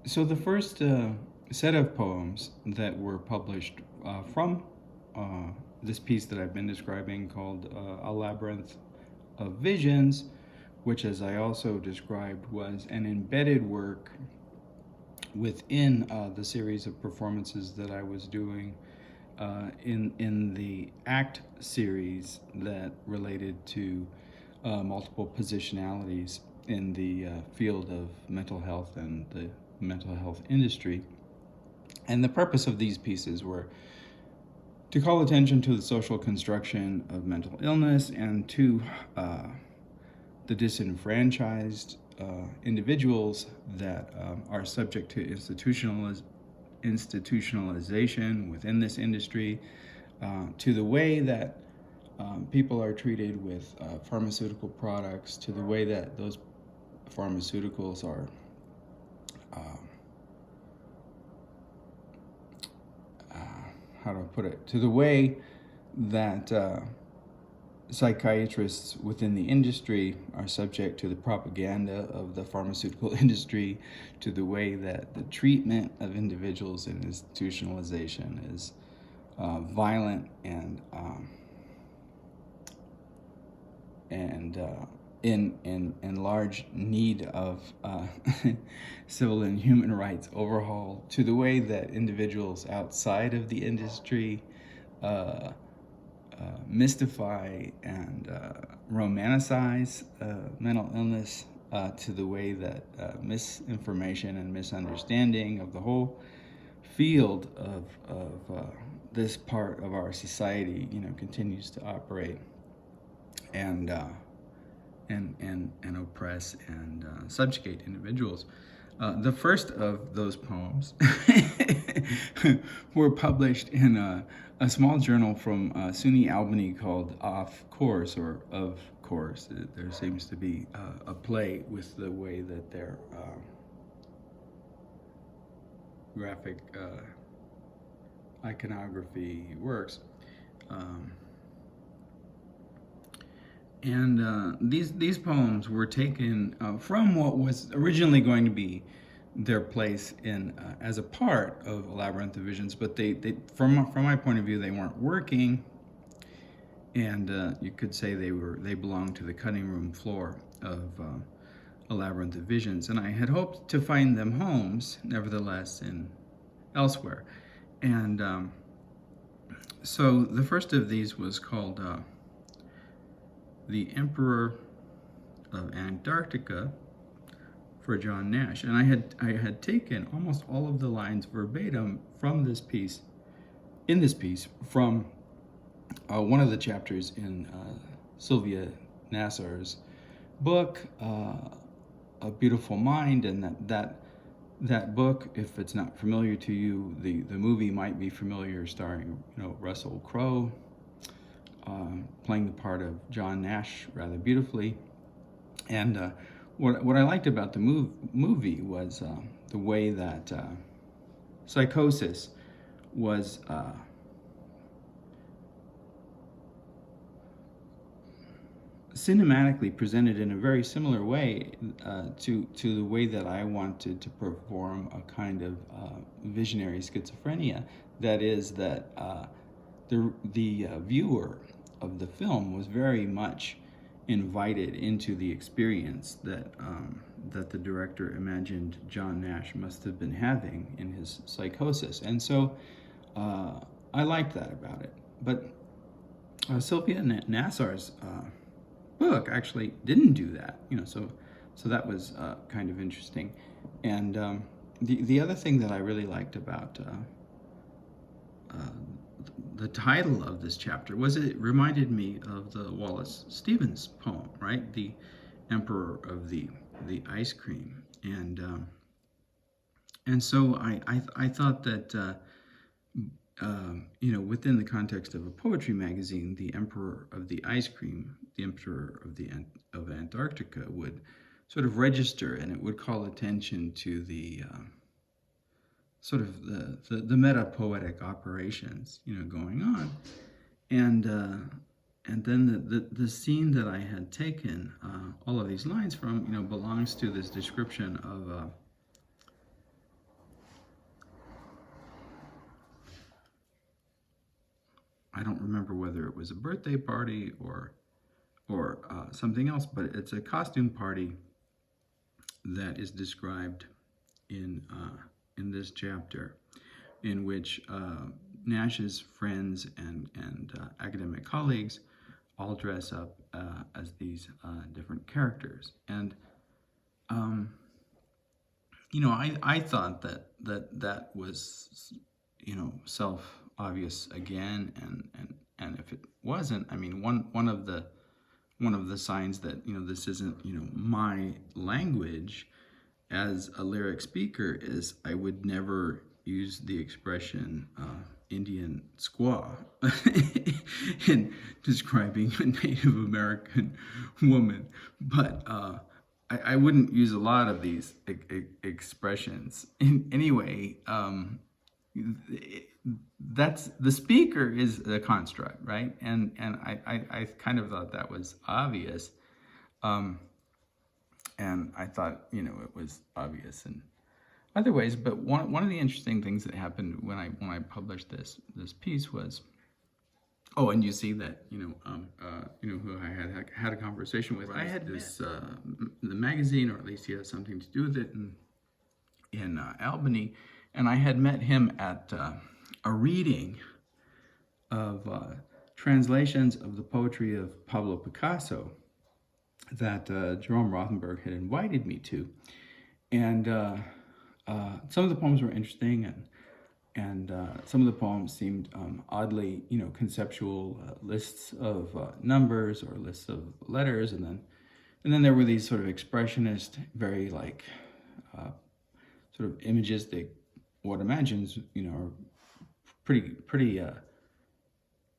So the first set of poems that were published from this piece that I've been describing called A Labyrinth of Visions, which, as I also described, was an embedded work within the series of performances that I was doing in the ACT series that related to multiple positionalities in the field of mental health and the mental health industry. And the purpose of these pieces were to call attention to the social construction of mental illness and to the disenfranchised individuals that are subject to institutionalization within this industry, to the way that people are treated with pharmaceutical products, to the way that those pharmaceuticals are how do I put it? To the way that psychiatrists within the industry are subject to the propaganda of the pharmaceutical industry, to the way that the treatment of individuals in institutionalization is violent and in large need of civil and human rights overhaul, to the way that individuals outside of the industry mystify and romanticize mental illness, to the way that misinformation and misunderstanding of the whole field of this part of our society, continues to operate and oppress and subjugate individuals. The first of those poems were published in a small journal from SUNY Albany called Off Course, or Of Course. There seems to be a play with the way that their graphic iconography works. And these poems were taken from what was originally going to be their place in as a part of A Labyrinth of Visions, but they from my point of view, they weren't working, and you could say they belonged to the cutting room floor of A Labyrinth of Visions, and I had hoped to find them homes, nevertheless, in elsewhere. And so the first of these was called The Emperor of Antarctica for John Nash, and I had taken almost all of the lines verbatim from this piece, from one of the chapters in Sylvia Nassar's book, A Beautiful Mind, and that book, if it's not familiar to you, the movie might be familiar, starring Russell Crowe, playing the part of John Nash rather beautifully. And what I liked about the movie was the way that psychosis was cinematically presented in a very similar way to the way that I wanted to perform a kind of visionary schizophrenia. That is that the viewer of the film was very much invited into the experience that the director imagined John Nash must have been having in his psychosis. And so I liked that about it. But Sylvia Nassar's book actually didn't do that, so that was kind of interesting. And the other thing that I really liked about the title of this chapter was it reminded me of the Wallace Stevens poem, right? The Emperor of the Ice Cream. And so I thought that within the context of a poetry magazine, the Emperor of the Ice Cream, the Emperor of Antarctica, would sort of register, and it would call attention to the sort of the meta-poetic operations, going on. And then the scene that I had taken all of these lines from, belongs to this description of I don't remember whether it was a birthday party or something else, but it's a costume party that is described in this chapter, in which Nash's friends and academic colleagues all dress up as these different characters. And I thought that was self-obvious again, and if it wasn't, I mean, one of the signs that this isn't my language as a lyric speaker is I would never use the expression Indian squaw in describing a Native American woman, but I wouldn't use a lot of these expressions. Anyway, that's the speaker is a construct, right? And I kind of thought that was obvious, and I thought it was obvious in other ways. But one of the interesting things that happened when I published this piece was, oh, and you see that who I had a conversation with. I had this the magazine, or at least he has something to do with it, in Albany, and I had met him at a reading of translations of the poetry of Pablo Picasso that Jerome Rothenberg had invited me to, and some of the poems were interesting, and some of the poems seemed oddly, conceptual lists of numbers or lists of letters, and then there were these sort of expressionist, very sort of imagistic, what imagines, are pretty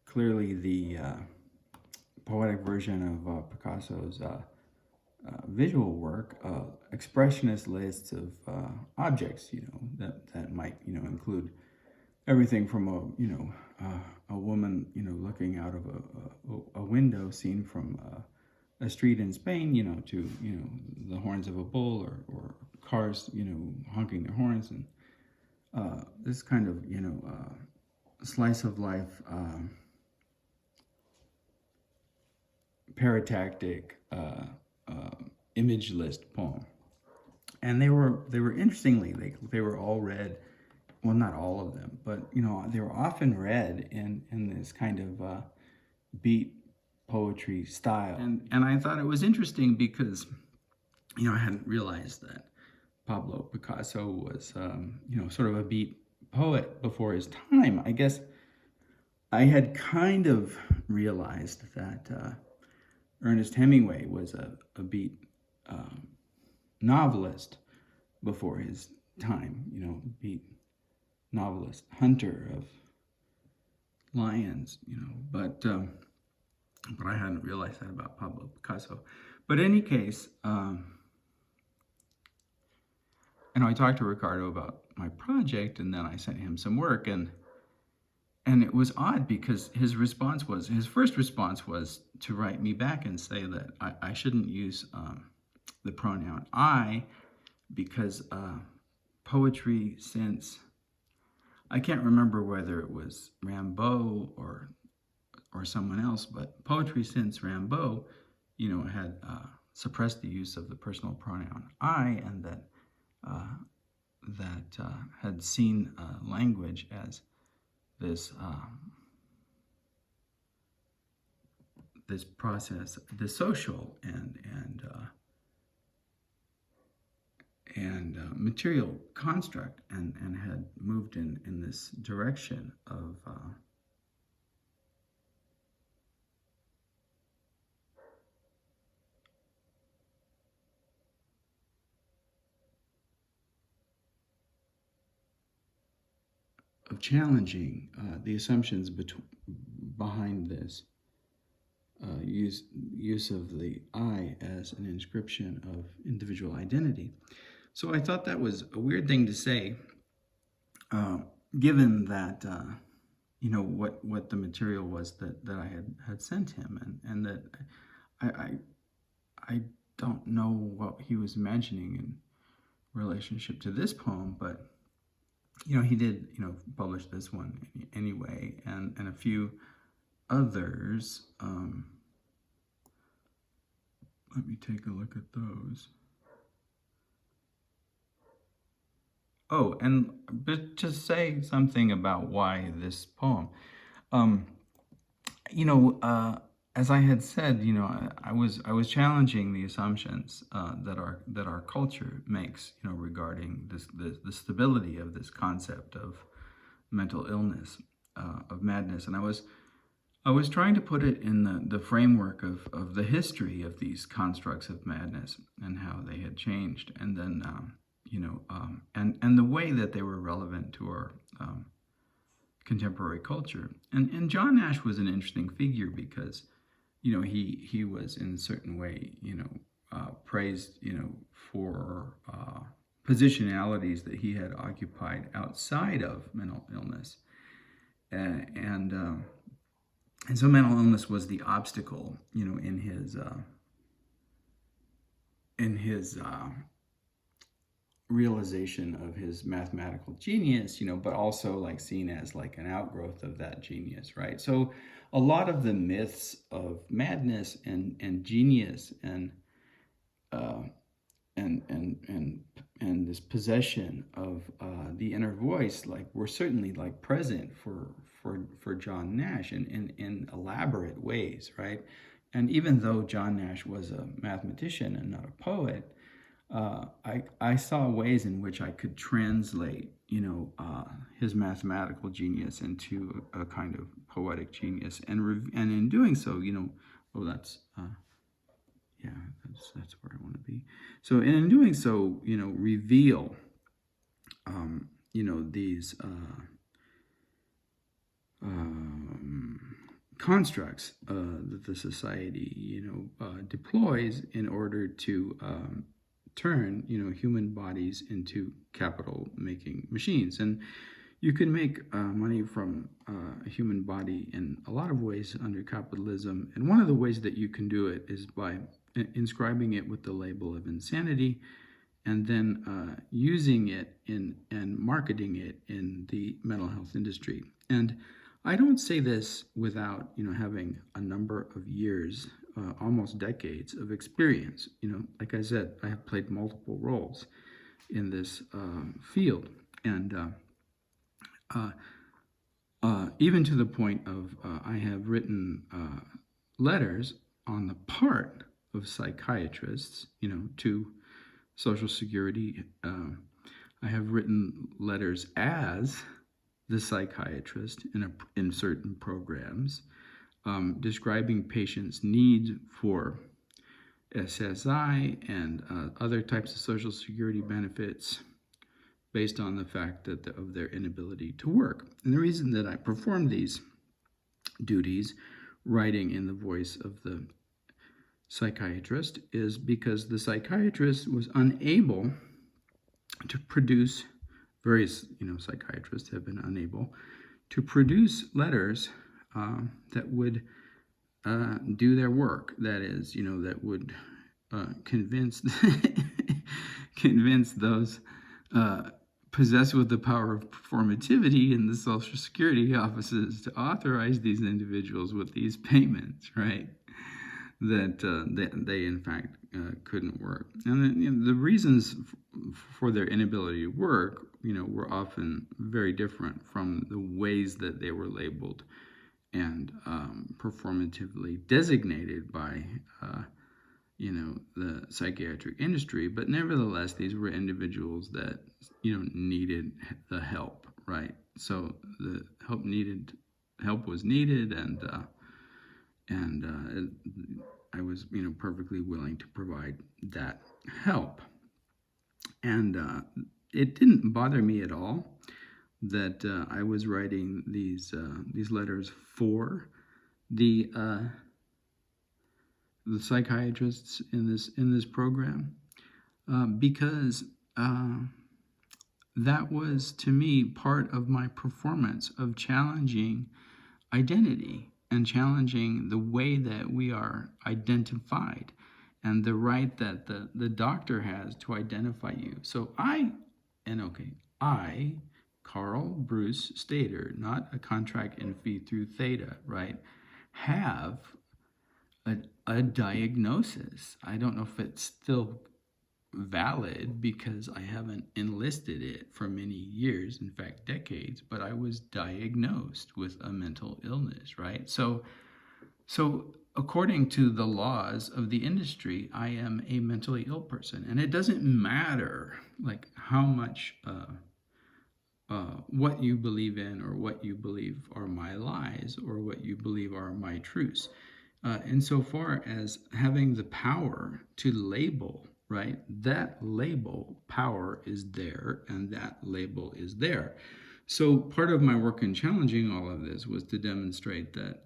clearly the poetic version of Picasso's visual work, expressionist lists of objects, that might, include everything from a woman, looking out of a window seen from a street in Spain, to, the horns of a bull, or cars, honking their horns, and this kind of, slice of life, paratactic, image list poem. And they were interestingly, they were all read, well, not all of them, but they were often read in this kind of beat poetry style. And I thought it was interesting because I hadn't realized that Pablo Picasso was sort of a beat poet before his time. I guess I had kind of realized that Ernest Hemingway was a beat novelist before his time, beat novelist, hunter of lions, but I hadn't realized that about Pablo Picasso. But in any case, I talked to Ricardo about my project, and then I sent him some work, and it was odd because his first response was to write me back and say that I shouldn't use the pronoun I, because poetry since, I can't remember whether it was Rimbaud or someone else, but poetry since Rimbaud, had suppressed the use of the personal pronoun I, and that had seen language as this this process, the social and material construct, and had moved in this direction of challenging the assumptions behind this use of the I as an inscription of individual identity. So I thought that was a weird thing to say, given that what the material was that I had sent him, and that I don't know what he was imagining in relationship to this poem, but he did publish this one anyway, and a few others. Let me take a look at those. Oh, and but to say something about why this poem. Um, as I had said, I was challenging the assumptions that our culture makes, regarding the stability of this concept of mental illness, of madness, and I was trying to put it in the framework of the history of these constructs of madness and how they had changed, and then and the way that they were relevant to our contemporary culture. And John Nash was an interesting figure because, he was in a certain way, praised, for positionalities that he had occupied outside of mental illness. And so mental illness was the obstacle, in his realization of his mathematical genius, but also like seen as like an outgrowth of that genius, right? So a lot of the myths of madness and genius and this possession of the inner voice, like, were certainly like present for John Nash in elaborate ways, right? And even though John Nash was a mathematician and not a poet, I saw ways in which I could translate, his mathematical genius into a kind of poetic genius, and in doing so, that's where I want to be. So, and in doing so, reveal, these constructs that the society, deploys in order to turn, human bodies into capital-making machines. And you can make money from a human body in a lot of ways under capitalism. And one of the ways that you can do it is by inscribing it with the label of insanity, and then using it and marketing it in the mental health industry. And I don't say this without, having a number of years, almost decades of experience. Like I said, I have played multiple roles in this field, and even to the point of I have written letters on the part of psychiatrists, to Social Security. I have written letters as the psychiatrist in certain programs, describing patients' need for SSI and other types of Social Security benefits based on the fact of their inability to work. And the reason that I perform these duties, writing in the voice of the psychiatrist, is because the psychiatrist was unable to produce, various psychiatrists have been unable to produce letters that would do their work. That is, that would convince convince those possessed with the power of performativity in the Social Security offices to authorize these individuals with these payments, right? That they in fact couldn't work. And then, the reasons for their inability to work, were often very different from the ways that they were labeled and performatively designated by the psychiatric industry. But nevertheless, these were individuals that needed the help, right? So the help was needed, and I was perfectly willing to provide that help. And it didn't bother me at all that I was writing these letters for the psychiatrists in this program, because that was, to me, part of my performance of challenging identity and challenging the way that we are identified and the right that the doctor has to identify you. So I, Carl Bruce Stater, not a contract in phi through theta, right? have a diagnosis. I don't know if it's still valid because I haven't enlisted it for many years, in fact decades, but I was diagnosed with a mental illness, right? So according to the laws of the industry, I am a mentally ill person, and it doesn't matter like how much what you believe in, or what you believe are my lies, or what you believe are my truths. Insofar as having the power to label, right? That label power is there, and that label is there. So part of my work in challenging all of this was to demonstrate that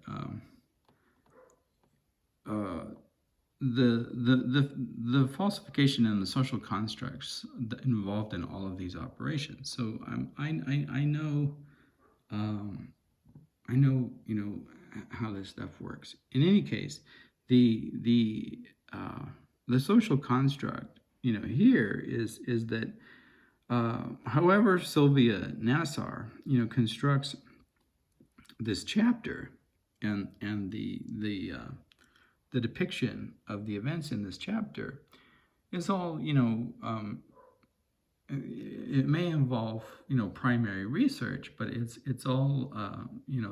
the falsification and the social constructs involved in all of these operations. So I know how this stuff works. In any case, the social construct here is that however Sylvia Nassar constructs this chapter and the depiction of the events in this chapter is all, it may involve, primary research, but it's all,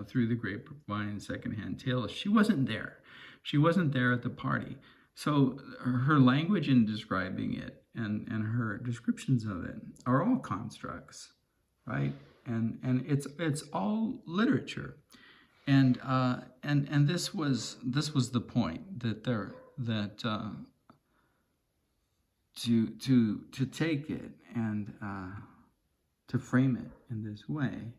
through the grapevine, secondhand tales. She wasn't there. She wasn't there at the party. So her language in describing it and her descriptions of it are all constructs, right? And it's all literature. And this was the point that to take it and to frame it in this way.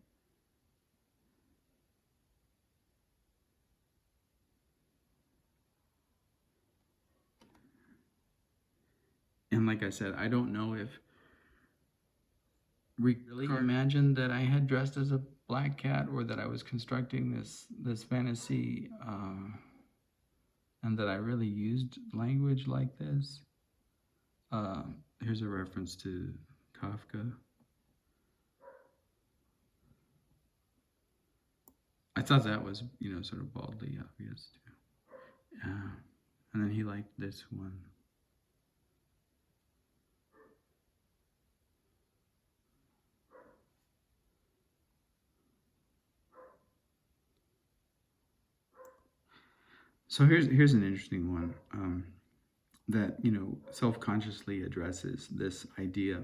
And like I said, I don't know if we really imagined that I had dressed as a black cat, or that I was constructing this fantasy, and that I really used language like this. Here's a reference to Kafka. I thought that was, sort of baldly obvious too. And then he liked this one. So here's an interesting one that self-consciously addresses this idea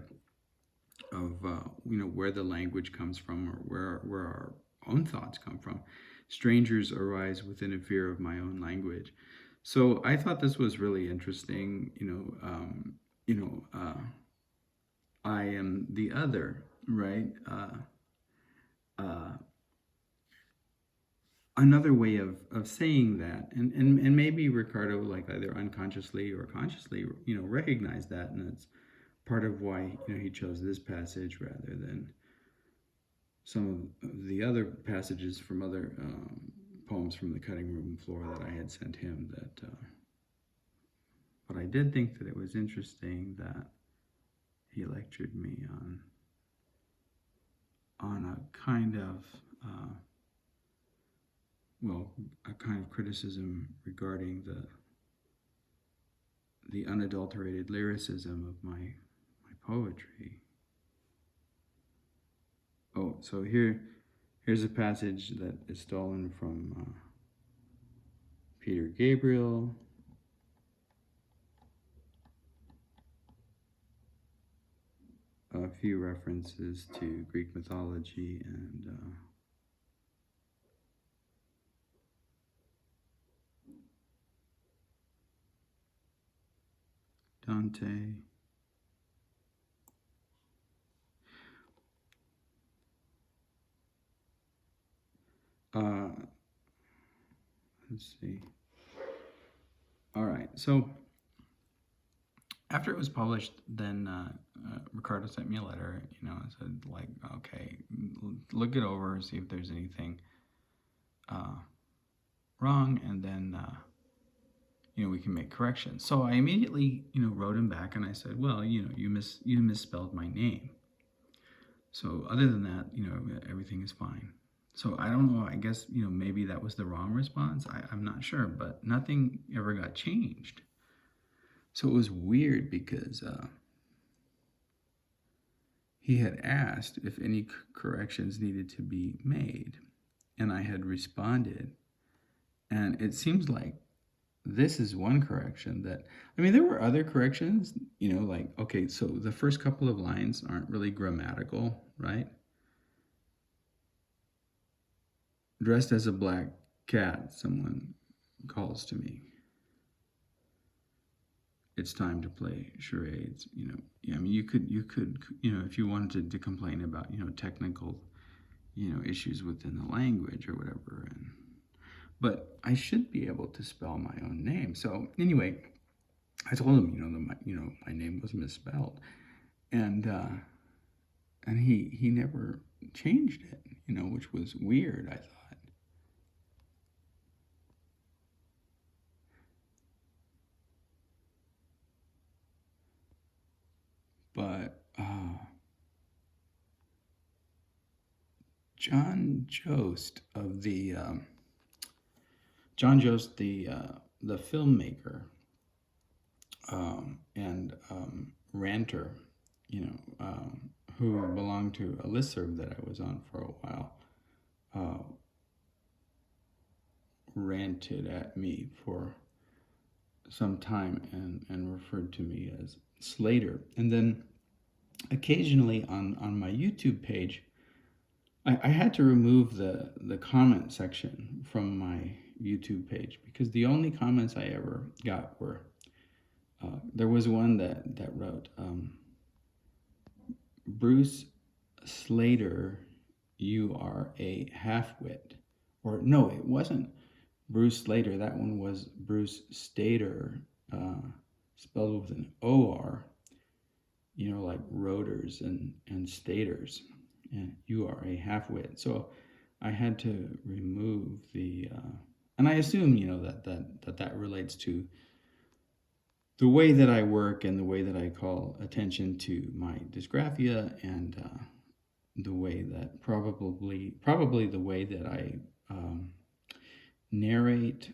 of where the language comes from, or where our own thoughts come from. Strangers arise within a fear of my own language. So I thought this was really interesting. I am the other, right? Another way of saying that, and maybe Ricardo, like, either unconsciously or consciously, recognized that, and that's part of why he chose this passage rather than some of the other passages from other poems from the cutting room floor that I had sent him. But I did think that it was interesting that he lectured me on a kind of a kind of criticism regarding the unadulterated lyricism of my poetry. Oh, so here's a passage that is stolen from Peter Gabriel. A few references to Greek mythology and Dante. Let's see. All right, so after it was published, then Ricardo sent me a letter, and said, like, okay, look it over, see if there's anything wrong, and then we can make corrections. So I immediately wrote him back, and I said, well, you misspelled my name. So other than that, everything is fine. So I don't know, I guess, maybe that was the wrong response. I'm not sure, but nothing ever got changed. So it was weird because he had asked if any corrections needed to be made, and I had responded. And it seems like this is one correction that, there were other corrections, like, okay, so the first couple of lines aren't really grammatical, right? Dressed as a black cat, someone calls to me. It's time to play charades. You could, if you wanted to complain about, technical, issues within the language or whatever. But I should be able to spell my own name. So anyway, I told him, my name was misspelled, and he never changed it, which was weird, I thought. But John Jost, the filmmaker and ranter, who belonged to a listserv that I was on for a while, ranted at me for some time and referred to me as Slater. And then occasionally on my YouTube page, I had to remove the comment section from my YouTube page because the only comments I ever got were, there was one that wrote, Bruce Slater, you are a half-wit. Or no, it wasn't Bruce Slater. That one was Bruce Stater, spelled with an O-R, like rotors and staters. And you are a half-wit. So I had to remove the, and I assume, that relates to the way that I work and the way that I call attention to my dysgraphia and the way that probably the way that I narrate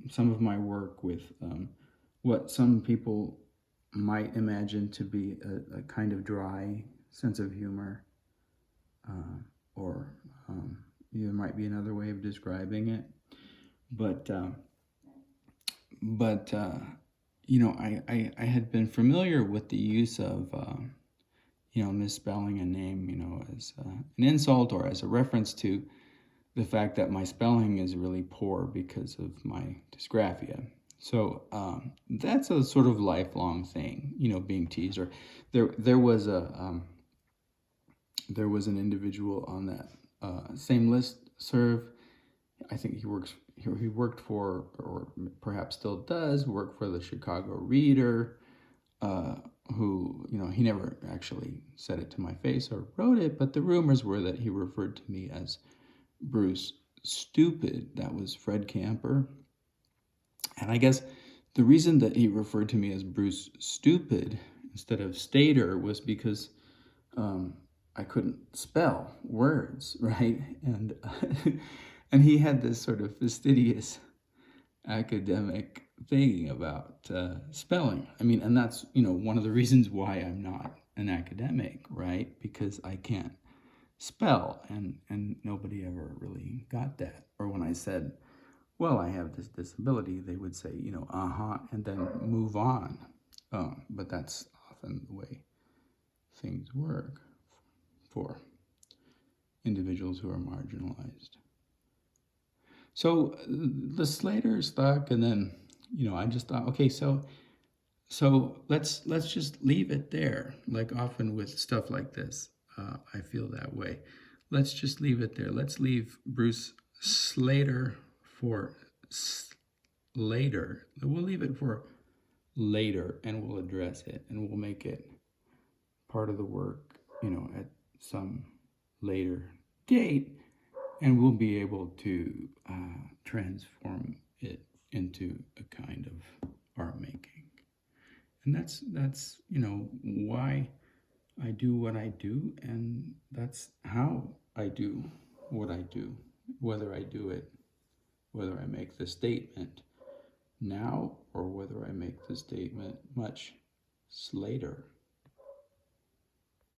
some of my work with what some people might imagine to be a kind of dry sense of humor, or there might be another way of describing it, but I had been familiar with the use of misspelling a name, as an insult or as a reference to the fact that my spelling is really poor because of my dysgraphia. So that's a sort of lifelong thing, being teased. Or there was an individual on that same listserv. I think he worked for, or perhaps still does work for, the Chicago Reader, who, he never actually said it to my face or wrote it, but the rumors were that he referred to me as Bruce Stupid. That was Fred Camper. And I guess the reason that he referred to me as Bruce Stupid instead of Stater was because I couldn't spell words, right? And and he had this sort of fastidious academic thing about spelling. And that's, one of the reasons why I'm not an academic, right? Because I can't spell, and nobody ever really got that. Or when I said, well, I have this disability, they would say, and then move on. But that's often the way things work for individuals who are marginalized. So the Slater stuck, and then, I just thought, okay, so let's just leave it there. Like often with stuff like this, I feel that way. Let's just leave it there. Let's leave Bruce Slater for later. We'll leave it for later, and we'll address it, and we'll make it part of the work, at some later date, and we'll be able to transform it into a kind of art making. And that's why I do what I do, and that's how I do what I do, whether I make the statement now or whether I make the statement much later.